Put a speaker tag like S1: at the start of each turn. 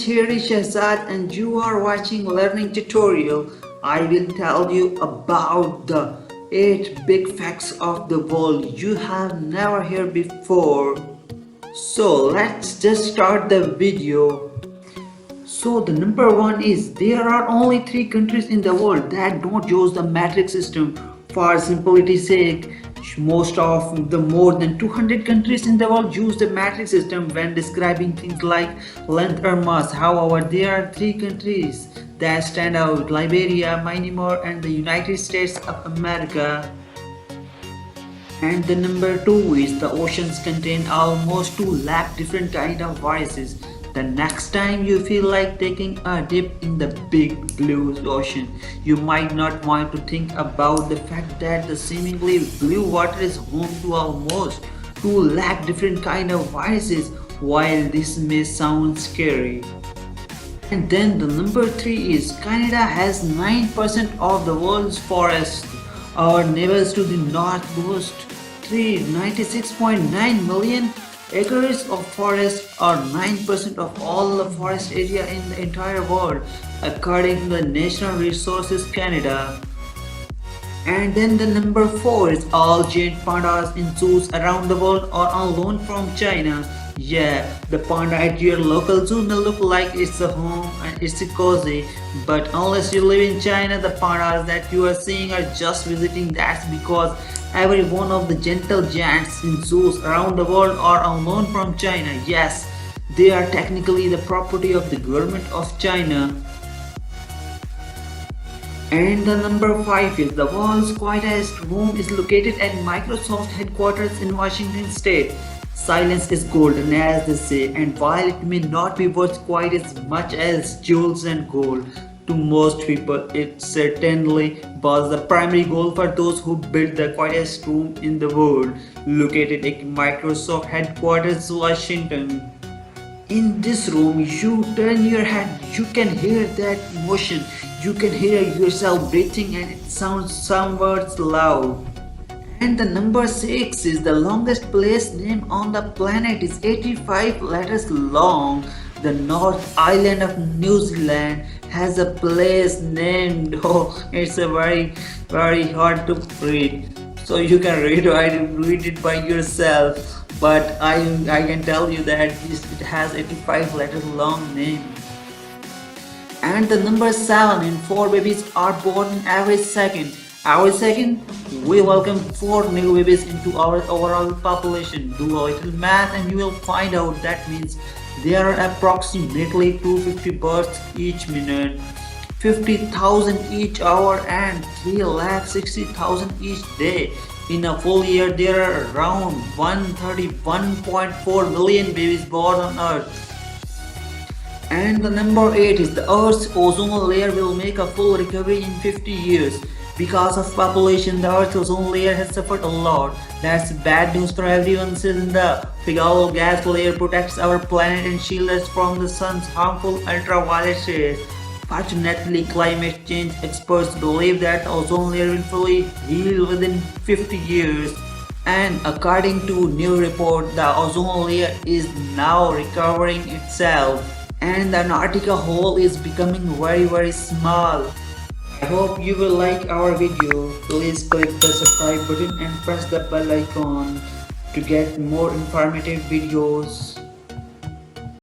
S1: here is Shahzad and you are watching learning tutorial. I will tell you about the 8 big facts of the world you have never heard before. So let's just start the video. So the number one is there are only 3 countries in the world that don't use the metric system. For simplicity's sake, most of the more than 200 countries in the world use the metric system when describing things like length or mass. However, there are 3 countries that stand out: Liberia, Myanmar, and the United States of America. And the number 2 is the oceans contain almost 2 lakh different kind of viruses. The next time you feel like taking a dip in the big blue ocean, you might not want to think about the fact that the seemingly blue water is home to almost 2 lakh different kind of viruses. While this may sound scary. And then the number 3 is Canada has 9% of the world's forests. Our neighbors to the north boast 396.9 million acres of forest, or 9% of all the forest area in the entire world, according to the National Resources Canada. And then the number 4 is all giant pandas in zoos around the world are on loan from China. Yeah, the panda at your local zoo may look like it's a home and it's cozy, but unless you live in China, the pandas that you are seeing are just visiting. That's because every one of the gentle giants in zoos around the world are on loan from China. Yes, they are technically the property of the government of China. And the number 5 is the world's quietest room is located at Microsoft headquarters in Washington State. Silence is golden, as they say, and while it may not be worth quite as much as jewels and gold, to most people it certainly was the primary goal for those who built the quietest room in the world, located at Microsoft headquarters, Washington. In this room, you turn your head, you can hear that motion, you can hear yourself breathing, and it sounds somewhat loud. And the number 6 is the longest place name on the planet is 85 letters long. The North Island of New Zealand has a place named, oh, it's a very hard to read. So you can read it by yourself. But I can tell you that it has 85 letters long name. And the number 7 in 4 babies are born every second. Every second, we welcome 4 new babies into our overall population. Do a little math and you will find out that means there are approximately 250 births each minute, 50,000 each hour, and 360,000 each day. In a full year, there are around 131.4 million babies born on Earth. And the number 8 is the Earth's ozone layer will make a full recovery in 50 years. Because of population, the Earth's ozone layer has suffered a lot. That's bad news for everyone since the Figaro gas layer protects our planet and shields us from the sun's harmful ultraviolet rays. Fortunately, climate change experts believe that the ozone layer will fully heal within 50 years. And according to a new report, the ozone layer is now recovering itself. And the Antarctica hole is becoming very small. I hope you will like our video. Please click the subscribe button and press the bell icon to get more informative videos.